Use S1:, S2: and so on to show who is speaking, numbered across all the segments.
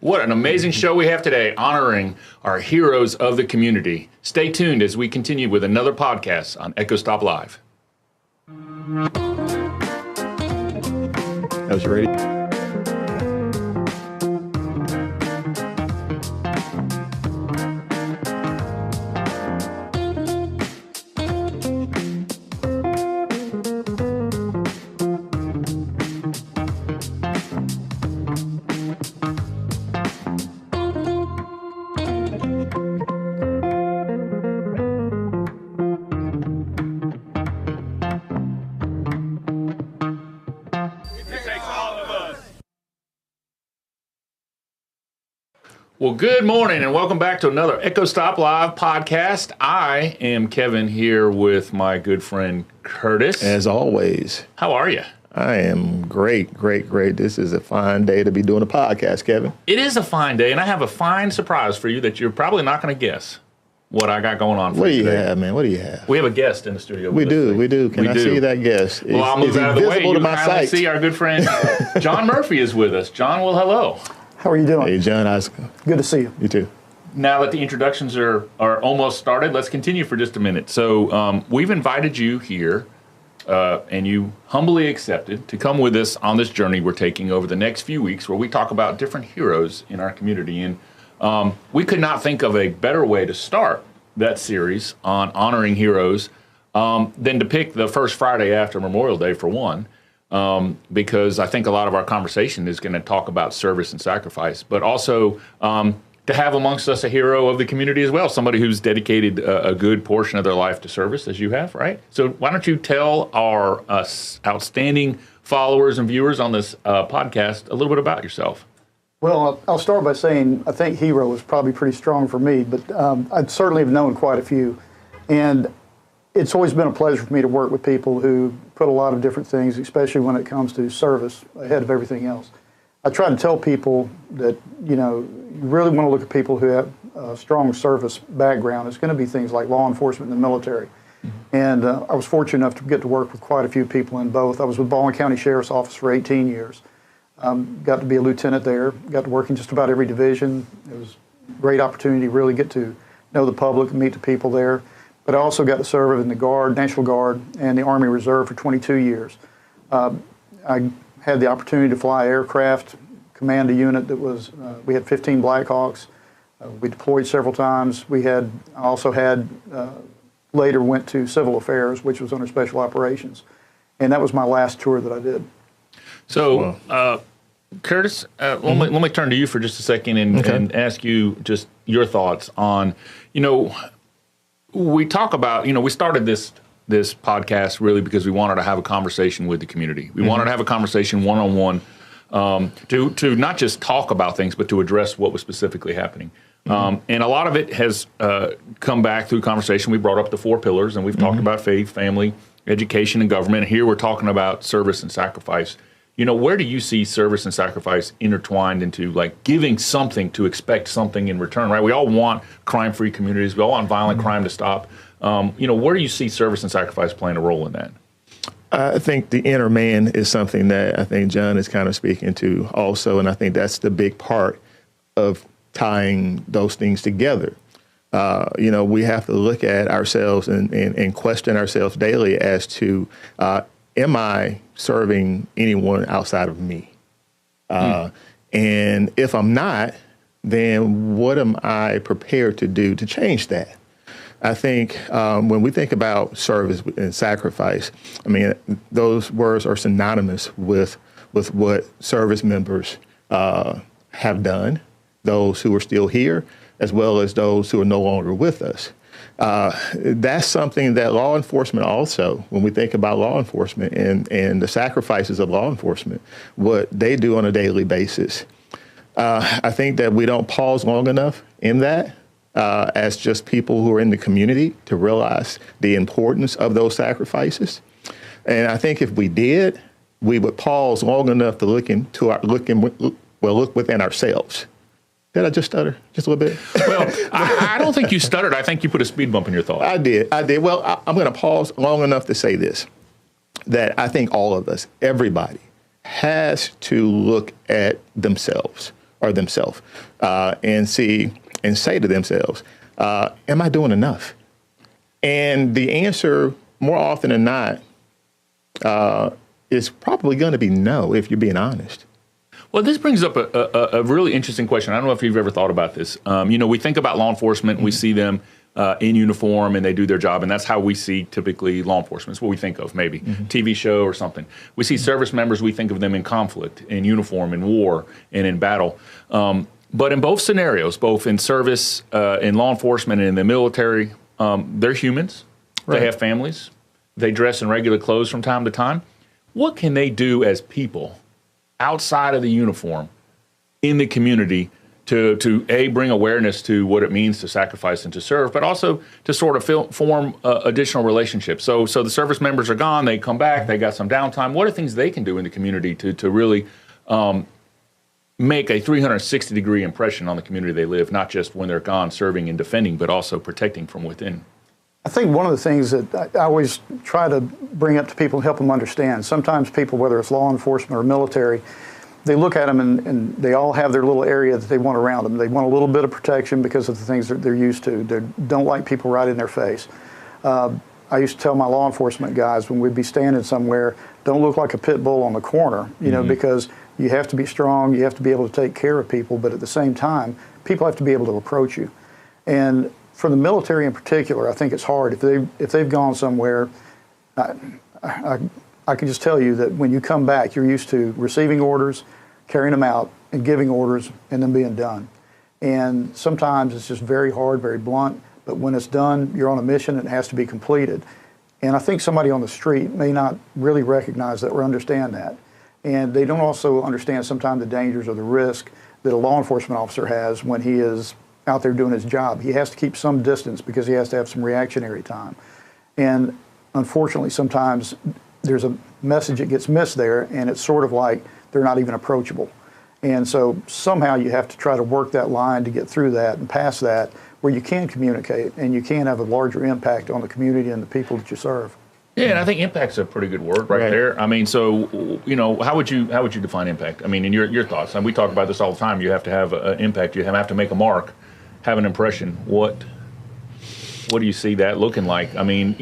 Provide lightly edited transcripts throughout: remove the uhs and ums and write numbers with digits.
S1: What an amazing show we have today, honoring our heroes of the community. Stay tuned as we continue with another podcast on Echo Stop Live.
S2: That was ready.
S1: Well, good morning and welcome back to another Echo Stop Live podcast. I am Kevin here with my good friend Curtis.
S2: As always.
S1: How are you?
S2: I am great. This is a fine day to be doing a podcast, Kevin.
S1: It is a fine day, and I have a fine surprise for you that you're probably not going to guess what I got going on for
S2: What do
S1: you
S2: you
S1: today.
S2: have, man? What do you have?
S1: We have a guest in the studio.
S2: We do. Can I see that guest?
S1: Well, I'll move out of the way. You
S2: to my
S1: kindly
S2: sight.
S1: see our good friend John Murphy is with us. John, well, hello.
S3: How are you doing?
S2: Hey, John.
S3: Good to see you.
S2: You too.
S1: Now that the introductions are almost started, let's continue for just a minute. So we've invited you here, and you humbly accepted to come with us on this journey we're taking over the next few weeks where we talk about different heroes in our community. And we could not think of a better way to start that series on honoring heroes than to pick the first Friday after Memorial Day for one. Because I think a lot of our conversation is going to talk about service and sacrifice, but also to have amongst us a hero of the community as well, somebody who's dedicated a good portion of their life to service, as you have, right? So why don't you tell our outstanding followers and viewers on this podcast a little bit about yourself?
S3: Well, I'll start by saying I think hero is probably pretty strong for me, but I certainly have known quite a few. And it's always been a pleasure for me to work with people who put a lot of different things, especially when it comes to service, ahead of everything else. I try to tell people that, you really want to look at people who have a strong service background. It's going to be things like law enforcement and the military. Mm-hmm. And I was fortunate enough to get to work with quite a few people in both. I was with Baldwin County Sheriff's Office for 18 years. Got to be a lieutenant there. Got to work in just about every division. It was a great opportunity to really get to know the public and meet the people there. But I also got to serve in the Guard, National Guard, and the Army Reserve for 22 years. I had the opportunity to fly aircraft, command a unit that was, we had 15 Blackhawks. We deployed several times. I also had, later went to Civil Affairs, which was under Special Operations. And that was my last tour that I did.
S1: So, Curtis, let me turn to you for just a second and ask you just your thoughts on, we talk about, we started this podcast really because we wanted to have a conversation with the community. We wanted to have a conversation one-on-one to not just talk about things, but to address what was specifically happening. And a lot of it has come back through conversation. We brought up the 4 pillars, and we've talked about faith, family, education, and government. And here we're talking about service and sacrifice. Where do you see service and sacrifice intertwined into, like, giving something to expect something in return, right? We all want crime-free communities. We all want violent crime to stop. Where do you see service and sacrifice playing a role in that?
S2: I think the inner man is something that I think John is kind of speaking to also, and I think that's the big part of tying those things together. We have to look at ourselves and question ourselves daily as to, am I serving anyone outside of me? And if I'm not, then what am I prepared to do to change that? I think when we think about service and sacrifice, those words are synonymous with what service members have done, those who are still here, as well as those who are no longer with us. That's something that law enforcement also, when we think about law enforcement and the sacrifices of law enforcement, what they do on a daily basis, I think that we don't pause long enough in that as just people who are in the community to realize the importance of those sacrifices. And I think if we did, we would pause long enough to look within ourselves. Did I just stutter just a little bit?
S1: Well, I don't think you stuttered. I think you put a speed bump in your thought.
S2: I did. Well, I'm going to pause long enough to say this, that I think all of us, everybody, has to look at themselves or themselves, and say to themselves, am I doing enough? And the answer, more often than not, is probably going to be no, if you're being honest.
S1: Well, this brings up a really interesting question. I don't know if you've ever thought about this. We think about law enforcement, we see them in uniform and they do their job, and that's how we see typically law enforcement. It's what we think of, maybe TV show or something. We see service members, we think of them in conflict, in uniform, in war, and in battle. But in both scenarios, both in service, in law enforcement, and in the military, they're humans. Right. They have families. They dress in regular clothes from time to time. What can they do as people outside of the uniform in the community to bring awareness to what it means to sacrifice and to serve, but also to sort of form additional relationships? So the service members are gone, they come back, they got some downtime. What are things they can do in the community to really make a 360-degree impression on the community they live, not just when they're gone serving and defending, but also protecting from within?
S3: I think one of the things that I always try to bring up to people and help them understand, sometimes people, whether it's law enforcement or military, they look at them and they all have their little area that they want around them. They want a little bit of protection because of the things that they're used to. They don't like people right in their face. I used to tell my law enforcement guys when we'd be standing somewhere, don't look like a pit bull on the corner, because you have to be strong, you have to be able to take care of people, but at the same time, people have to be able to approach you. And for the military in particular, I think it's hard. If they've gone somewhere, I can just tell you that when you come back, you're used to receiving orders, carrying them out, and giving orders, and then being done. And sometimes it's just very hard, very blunt, but when it's done, you're on a mission and it has to be completed. And I think somebody on the street may not really recognize that or understand that. And they don't also understand sometimes the dangers or the risk that a law enforcement officer has when he is out there doing his job. He has to keep some distance because he has to have some reactionary time. And unfortunately, sometimes there's a message that gets missed there, and it's sort of like they're not even approachable. And so somehow you have to try to work that line to get through that and past that, where you can communicate and you can have a larger impact on the community and the people that you serve.
S1: Yeah, and I think impact's a pretty good word right there. I mean, so, how would you define impact? I mean, in your thoughts, and we talk about this all the time, you have to have an impact, you have to make a mark, have an impression. What do you see that looking like? I mean,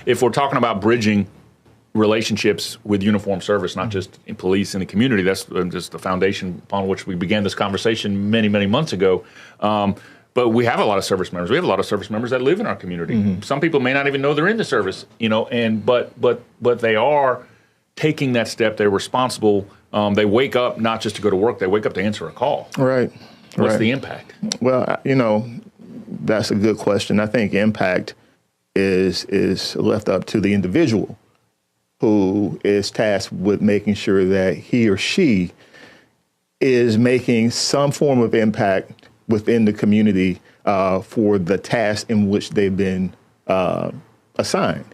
S1: if we're talking about bridging relationships with uniformed service, not just in police in the community, that's just the foundation upon which we began this conversation many, many months ago. But we have a lot of service members. We have a lot of service members that live in our community. Some people may not even know they're in the service, but they are taking that step. They're responsible. They wake up not just to go to work. They wake up to answer a call.
S2: Right.
S1: What's the impact?
S2: Well, that's a good question. I think impact is left up to the individual who is tasked with making sure that he or she is making some form of impact within the community for the task in which they've been assigned.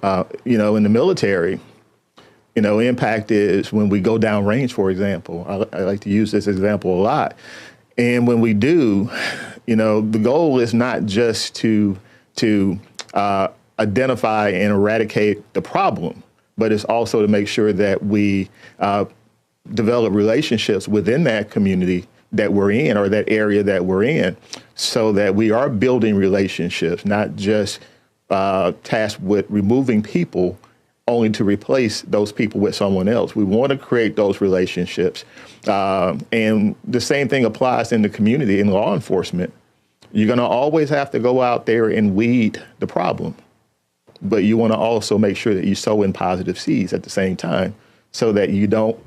S2: In the military, impact is when we go downrange, for example. I like to use this example a lot. And when we do, the goal is not just to identify and eradicate the problem, but it's also to make sure that we develop relationships within that community that we're in or that area that we're in, so that we are building relationships, not just tasked with removing people only to replace those people with someone else. We want to create those relationships. And the same thing applies in the community, in law enforcement. You're going to always have to go out there and weed the problem, but you want to also make sure that you sow in positive seeds at the same time so that you don't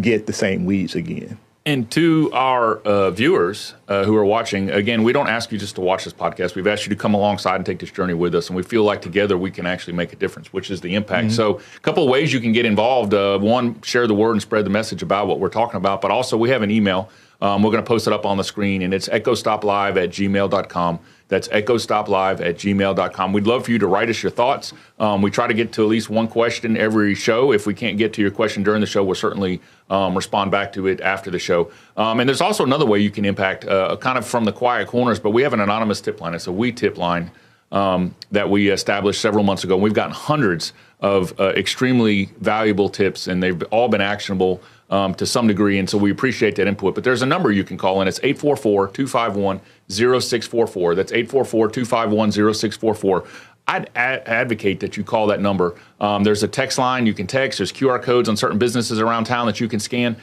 S2: get the same weeds again.
S1: And to our viewers who are watching, again, we don't ask you just to watch this podcast. We've asked you to come alongside and take this journey with us. And we feel like together we can actually make a difference, which is the impact. So a couple of ways you can get involved. One, share the word and spread the message about what we're talking about. But also we have an email. We're going to post it up on the screen, and it's echostoplive@gmail.com. That's echostoplive@gmail.com. We'd love for you to write us your thoughts. We try to get to at least one question every show. If we can't get to your question during the show, we'll certainly respond back to it after the show. And there's also another way you can impact, kind of from the quiet corners, but we have an anonymous tip line. It's a WE tip line that we established several months ago. And we've gotten hundreds of extremely valuable tips, and they've all been actionable. to some degree, and so we appreciate that input. But there's a number you can call, and it's 844-251-0644. That's 844-251-0644. I'd advocate that you call that number. There's a text line you can text. There's QR codes on certain businesses around town that you can scan.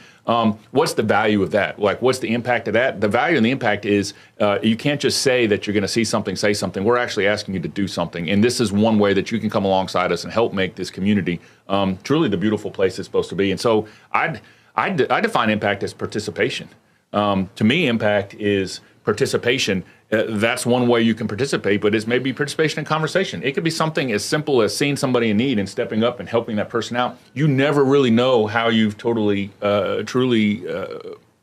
S1: What's the value of that? Like, what's the impact of that? The value and the impact is you can't just say that you're going to see something, say something. We're actually asking you to do something. And this is one way that you can come alongside us and help make this community truly the beautiful place it's supposed to be. And so I define impact as participation. To me, impact is participation. That's one way you can participate, but it's maybe participation in conversation. It could be something as simple as seeing somebody in need and stepping up and helping that person out. You never really know how you've truly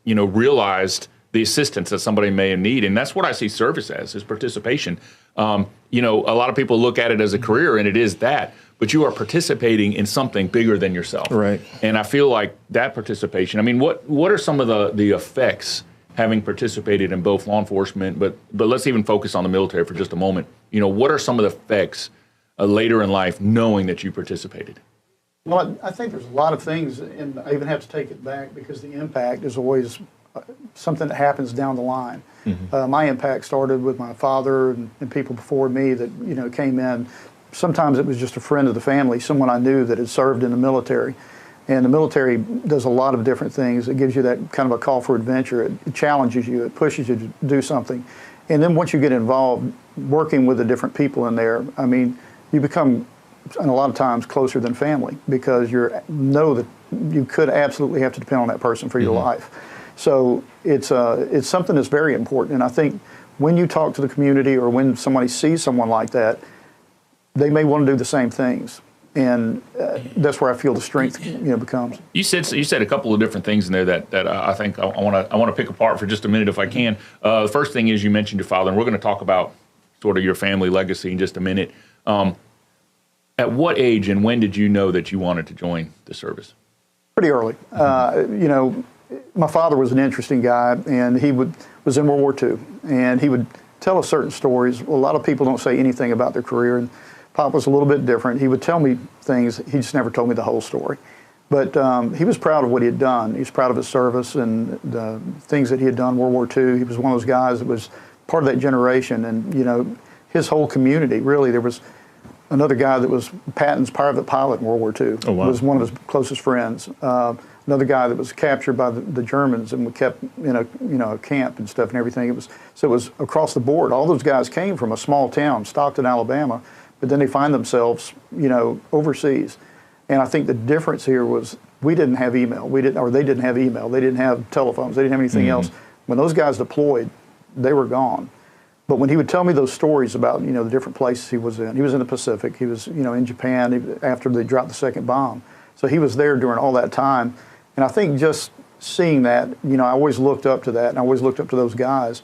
S1: realized the assistance that somebody may need. And that's what I see service as, is participation. A lot of people look at it as a career, and it is that, but you are participating in something bigger than yourself.
S2: Right.
S1: And I feel like that participation, I mean, what are some of the effects having participated in both law enforcement, but let's even focus on the military for just a moment. What are some of the effects later in life knowing that you participated?
S3: Well, I think there's a lot of things, and I even have to take it back because the impact is always something that happens down the line. Mm-hmm. My impact started with my father and people before me that came in. Sometimes it was just a friend of the family, someone I knew that had served in the military. And the military does a lot of different things. It gives you that kind of a call for adventure. It challenges you. It pushes you to do something. And then once you get involved, working with the different people in there, I mean, you become, and a lot of times, closer than family because you know that you could absolutely have to depend on that person for your life. So it's something that's very important. And I think when you talk to the community or when somebody sees someone like that, they may want to do the same things. And that's where I feel the strength becomes. You
S1: said a couple of different things in there that I think I want to pick apart for just a minute if I can. The first thing is you mentioned your father, and we're going to talk about sort of your family legacy in just a minute. At what age and when did you know that you wanted to join the service?
S3: Pretty early. My father was an interesting guy, and he was in World War II, and he would tell us certain stories. A lot of people don't say anything about their career, and Pop was a little bit different. He would tell me things. He just never told me the whole story. But he was proud of what he had done. He was proud of his service and the things that he had done in World War II. He was one of those guys that was part of that generation. And, his whole community, really, there was another guy that was Patton's private pilot in World War II. Oh, wow. Was one of his closest friends. Another guy that was captured by the Germans and kept in a camp and stuff and everything. It was across the board. All those guys came from a small town, Stockton, Alabama, but then they find themselves, overseas. And I think the difference here was we didn't have email. They didn't have email. They didn't have telephones. They didn't have anything else. When those guys deployed, they were gone. But when he would tell me those stories about, the different places he was in the Pacific. He was, in Japan after they dropped the second bomb. So he was there during all that time. And I think just seeing that, I always looked up to that, and I always looked up to those guys.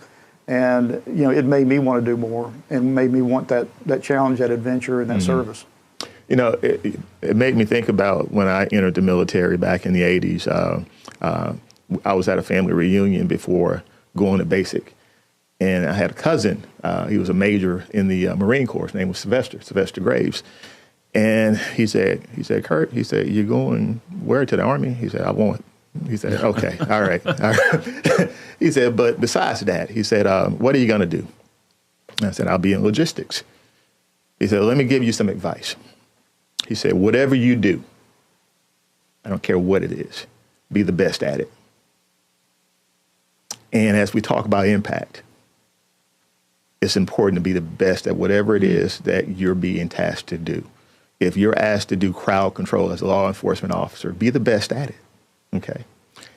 S3: And, it made me want to do more and made me want that challenge, that adventure, and that service.
S2: It made me think about when I entered the military back in the 80s. I was at a family reunion before going to basic. And I had a cousin. He was a major in the Marine Corps. His name was Sylvester Graves. And he said, Kurt, you're going where, to the Army? He said, I won't. He said, okay, all right. He said, but besides that, he said, what are you going to do? And I said, I'll be in logistics. He said, let me give you some advice. He said, whatever you do, I don't care what it is, be the best at it. And as we talk about impact, it's important to be the best at whatever it is that you're being tasked to do. If you're asked to do crowd control as a law enforcement officer, be the best at it. Okay.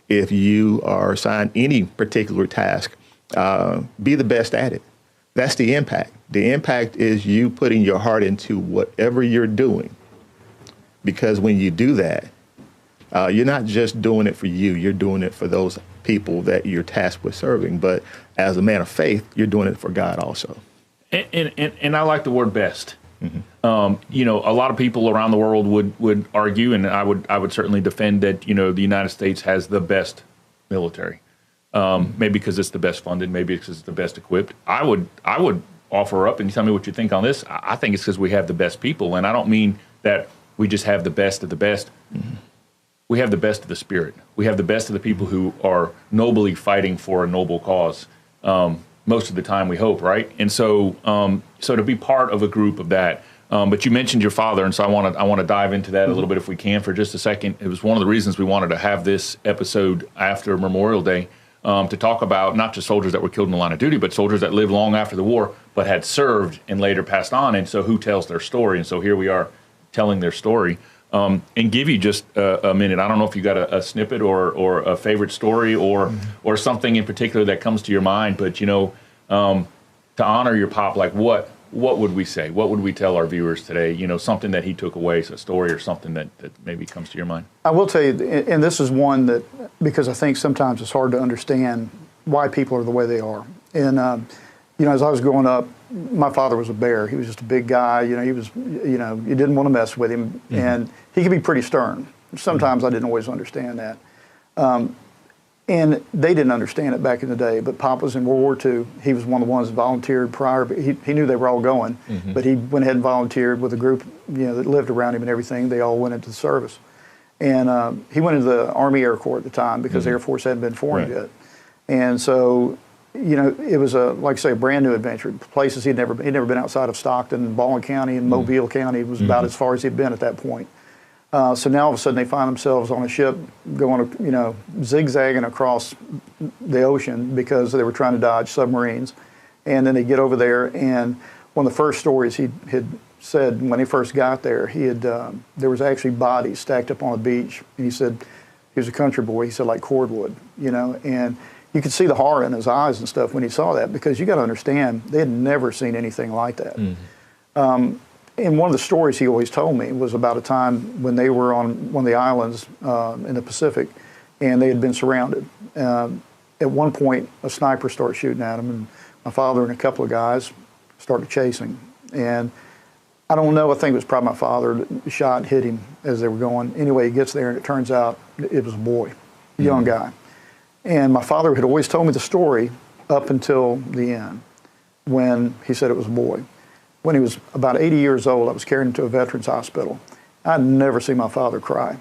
S2: If you are assigned any particular task, be the best at it. That's the impact. The impact is you putting your heart into whatever you're doing. Because when you do that, you're not just doing it for you, you're doing it for those people that you're tasked with serving. But as a man of faith, you're doing it for God also.
S1: And I like the word best. Mm-hmm. A lot of people around the world would argue, and I would certainly defend that, the United States has the best military. Maybe because it's the best funded, maybe because it's the best equipped. I would offer up, and you tell me what you think on this. I think it's because we have the best people, and I don't mean that we just have the best of the best. Mm-hmm. we have the best of the spirit. We have the best of the people who are nobly fighting for a noble cause. Most of the time, we hope, right? And so, so to be part of a group of that. But you mentioned your father, and so I want to dive into that a little bit if we can for just a second. It was one of the reasons we wanted to have this episode after Memorial Day to talk about not just soldiers that were killed in the line of duty, but soldiers that lived long after the war, but had served and later passed on. And so, who tells their story? And so here we are telling their story. And give you just a minute. I don't know if you got a snippet or a favorite story or something in particular that comes to your mind. But you know, to honor your pop, like what would we say? What would we tell our viewers today? You know, something that he took away, so a story or something that maybe comes to your mind.
S3: I will tell you, and this is one that, because I think sometimes it's hard to understand why people are the way they are. And you know, as I was growing up, my father was a bear. He was just a big guy. You know, he was, you know, you didn't want to mess with him, and he could be pretty stern. Sometimes I didn't always understand that. And they didn't understand it back in the day, but Pop was in World War II. He was one of the ones that volunteered prior. He knew they were all going, but he went ahead and volunteered with a group, you know, that lived around him and everything. They all went into the service. And he went into the Army Air Corps at the time because the Air Force hadn't been formed yet. And so, you know, it was like I say, a brand new adventure. Places he'd never been outside of Stockton, Baldwin County, and Mobile County was about as far as he'd been at that point. So now all of a sudden they find themselves on a ship going, you know, zigzagging across the ocean because they were trying to dodge submarines. And then they get over there, and one of the first stories he had said when he first got there, there was actually bodies stacked up on a beach. And he said, he was a country boy, he said, like cordwood, you know, and you could see the horror in his eyes and stuff when he saw that, because you got to understand, they had never seen anything like that. And one of the stories he always told me was about a time when they were on one of the islands in the Pacific, and they had been surrounded. At one point, a sniper started shooting at them, and my father and a couple of guys started chasing. And I don't know, I think it was probably my father that shot and hit him as they were going. Anyway, he gets there, and it turns out it was a boy, a young guy. And my father had always told me the story up until the end, when he said it was a boy. When he was about 80 years old, I was carried him to a veterans hospital. I'd never seen my father cry,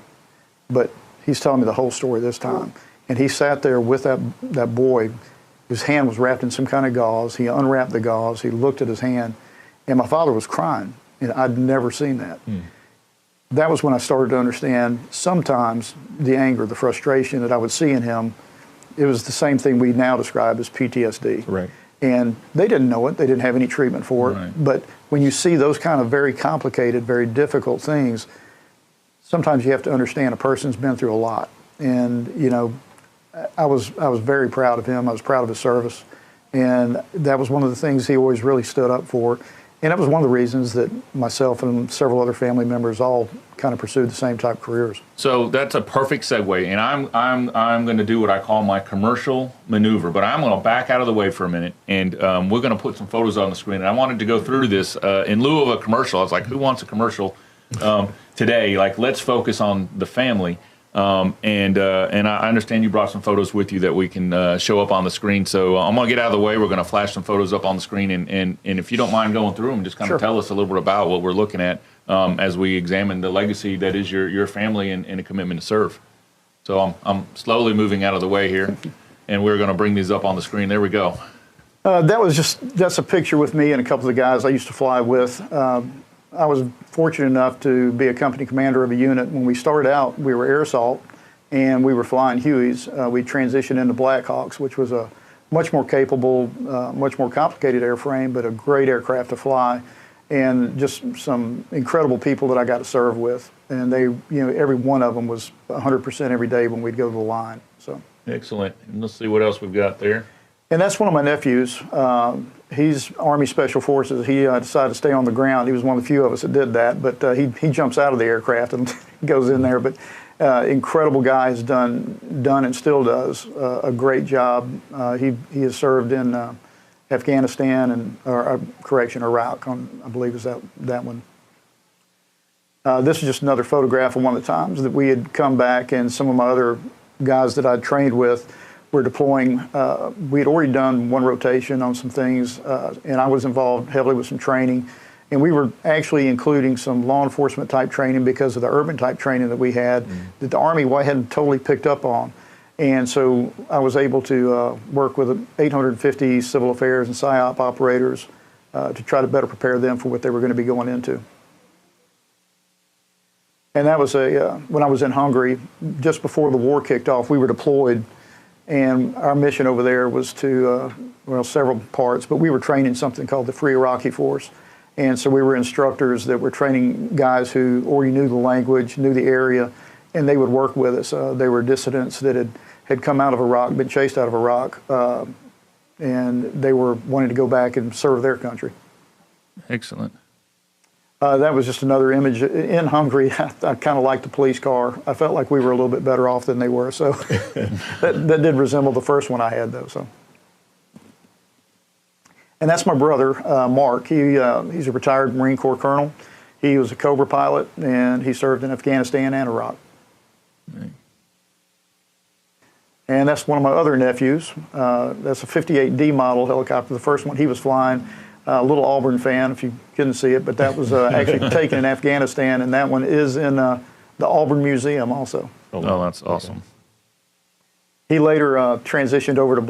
S3: but he's telling me the whole story this time. And he sat there with that boy. His hand was wrapped in some kind of gauze. He unwrapped the gauze. He looked at his hand, and my father was crying. And I'd never seen that. That was when I started to understand sometimes the anger, the frustration that I would see in him. It was the same thing we now describe as PTSD.
S2: Right.
S3: And they didn't know it. They didn't have any treatment for it.
S1: Right.
S3: But when you see those kind of very complicated, very difficult things, sometimes you have to understand a person's been through a lot. And, you know, I was very proud of him. I was proud of his service. And that was one of the things he always really stood up for. And that was one of the reasons that myself and several other family members all kind of pursued the same type of careers.
S1: So that's a perfect segue, and I'm going to do what I call my commercial maneuver, but I'm going to back out of the way for a minute, and we're going to put some photos on the screen. And I wanted to go through this in lieu of a commercial. I was like, who wants a commercial today? Like, let's focus on the family. And I understand you brought some photos with you that we can show up on the screen. So I'm going to get out of the way. We're going to flash some photos up on the screen. And if you don't mind going through them, just kind of tell us a little bit about what we're looking at as we examine the legacy that is your family and a commitment to serve. So I'm slowly moving out of the way here, and we're going to bring these up on the screen. There we go.
S3: That's a picture with me and a couple of the guys I used to fly with. I was fortunate enough to be a company commander of a unit. When we started out, we were air assault, and we were flying Hueys. We transitioned into Blackhawks, which was a much more capable, much more complicated airframe, but a great aircraft to fly, and just some incredible people that I got to serve with. And they, you know, every one of them was 100% every day when we'd go to the line. So
S1: excellent. And let's see what else we've got there.
S3: And that's one of my nephews. He's Army Special Forces. He decided to stay on the ground. He was one of the few of us that did that, but he jumps out of the aircraft and goes in there. But incredible guy, has done and still does a great job. He has served in Afghanistan and Iraq. I believe is that one. This is just another photograph of one of the times that we had come back, and some of my other guys that I'd trained with were deploying. We had already done one rotation on some things, and I was involved heavily with some training. And we were actually including some law enforcement type training because of the urban type training that we had that the Army hadn't totally picked up on. And so I was able to work with 850 civil affairs and PSYOP operators to try to better prepare them for what they were going to be going into. And that was when I was in Hungary, just before the war kicked off, we were deployed. And our mission over there was to, well, several parts, but we were training something called the Free Iraqi Force. And so we were instructors that were training guys who already knew the language, knew the area, and they would work with us. They were dissidents that had come out of Iraq, been chased out of Iraq, and they were wanting to go back and serve their country.
S1: Excellent.
S3: That was just another image. In Hungary, I kind of liked the police car. I felt like we were a little bit better off than they were, so that did resemble the first one I had, though. So, and that's my brother, Mark. He's a retired Marine Corps colonel. He was a Cobra pilot, and he served in Afghanistan and Iraq. Right. And that's one of my other nephews. That's a 58D model helicopter. The first one he was flying. A little Auburn fan, if you couldn't see it, but that was actually taken in Afghanistan, and that one is in the Auburn Museum also.
S1: Oh, that's awesome.
S3: He later transitioned over to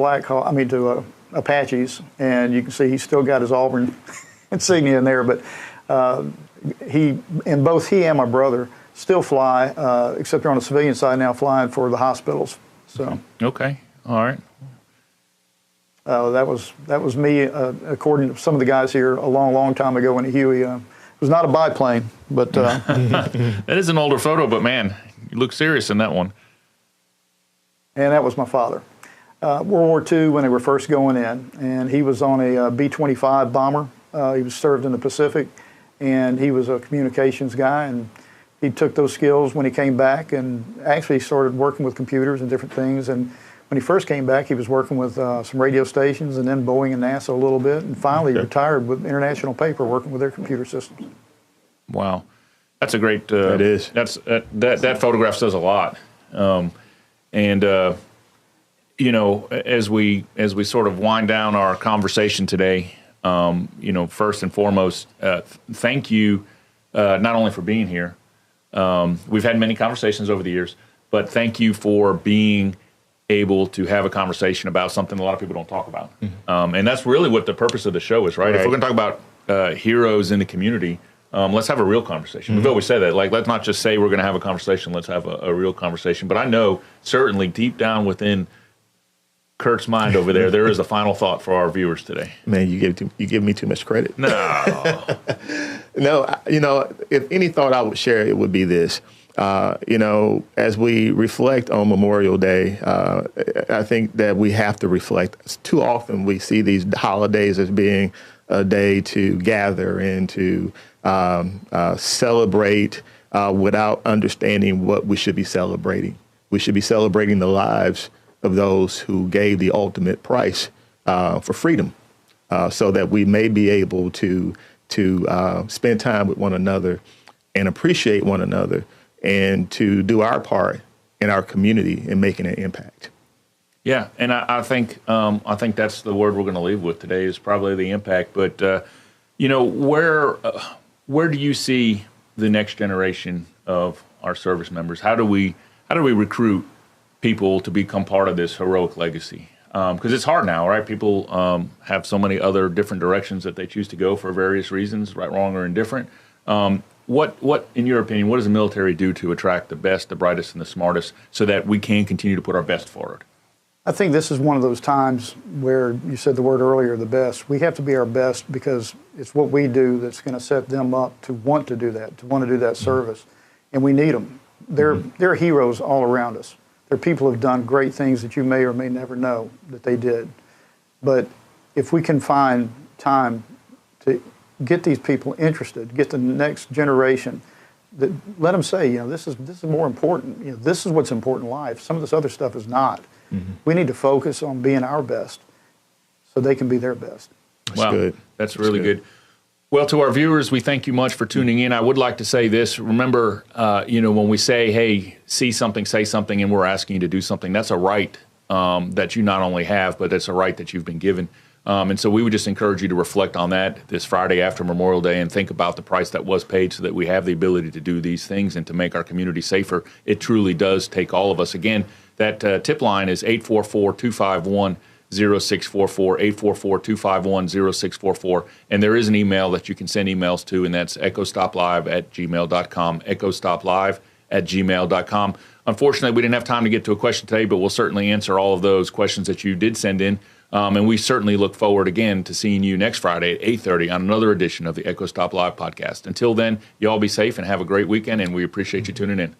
S3: to Apaches, and you can see he's still got his Auburn insignia in there. But both he and my brother still fly, except they're on the civilian side now, flying for the hospitals. So
S1: okay, all right.
S3: That was me, according to some of the guys here, a long time ago in a Huey. It was not a biplane, but...
S1: That is an older photo, but man, you look serious in that one.
S3: And that was my father. World War II, when they were first going in, and he was on a B-25 bomber. He was served in the Pacific, and he was a communications guy, and he took those skills when he came back and actually started working with computers and different things. And when he first came back, he was working with some radio stations and then Boeing and NASA a little bit, and finally retired with International Paper, working with their computer systems.
S1: Wow, that's a great.
S2: That is.
S1: That photograph says a lot, you know, as we sort of wind down our conversation today, you know, first and foremost, thank you not only for being here. We've had many conversations over the years, but thank you for being able to have a conversation about something a lot of people don't talk about. And that's really what the purpose of the show is, right? If we're going to talk about heroes in the community, let's have a real conversation. We've always said that. Like, let's not just say we're going to have a conversation, let's have a real conversation. But I know certainly deep down within Kurt's mind over there is a final thought for our viewers today.
S2: Man, you give me too much credit.
S1: No.
S2: No, you know, if any thought I would share, it would be this. You know, as we reflect on Memorial Day, I think that we have to reflect. Too often we see these holidays as being a day to gather and to celebrate without understanding what we should be celebrating. We should be celebrating the lives of those who gave the ultimate price for freedom, so that we may be able to spend time with one another and appreciate one another, and to do our part in our community in making an impact.
S1: Yeah, and I think that's the word we're going to leave with today is probably the impact. But you know, where do you see the next generation of our service members? How do we recruit people to become part of this heroic legacy? Because it's hard now, right? People have so many other different directions that they choose to go for various reasons, right, wrong, or indifferent. What, in your opinion, what does the military do to attract the best, the brightest, and the smartest so that we can continue to put our best forward?
S3: I think this is one of those times where you said the word earlier, the best. We have to be our best because it's what we do that's going to set them up to want to do that service. And we need them. They're heroes all around us. They're people who have done great things that you may or may never know that they did. But if we can find time to get these people interested, get the next generation, let them say, you know, this is more important. You know, this is what's important in life. Some of this other stuff is not. We need to focus on being our best so they can be their best.
S1: Wow,
S2: good.
S1: That's really good. Well, to our viewers, we thank you much for tuning in. I would like to say this. Remember, you know, when we say, hey, see something, say something, and we're asking you to do something, that's a right that you not only have, but it's a right that you've been given. And so we would just encourage you to reflect on that this Friday after Memorial Day and think about the price that was paid so that we have the ability to do these things and to make our community safer. It truly does take all of us. Again, that tip line is 844-251-0644, 844-251-0644. And there is an email that you can send emails to, and that's echostoplive@gmail.com, echostoplive@gmail.com. Unfortunately, we didn't have time to get to a question today, but we'll certainly answer all of those questions that you did send in. And we certainly look forward again to seeing you next Friday at 8:30 on another edition of the Echo Stop Live podcast. Until then, you all be safe and have a great weekend, and we appreciate you tuning in.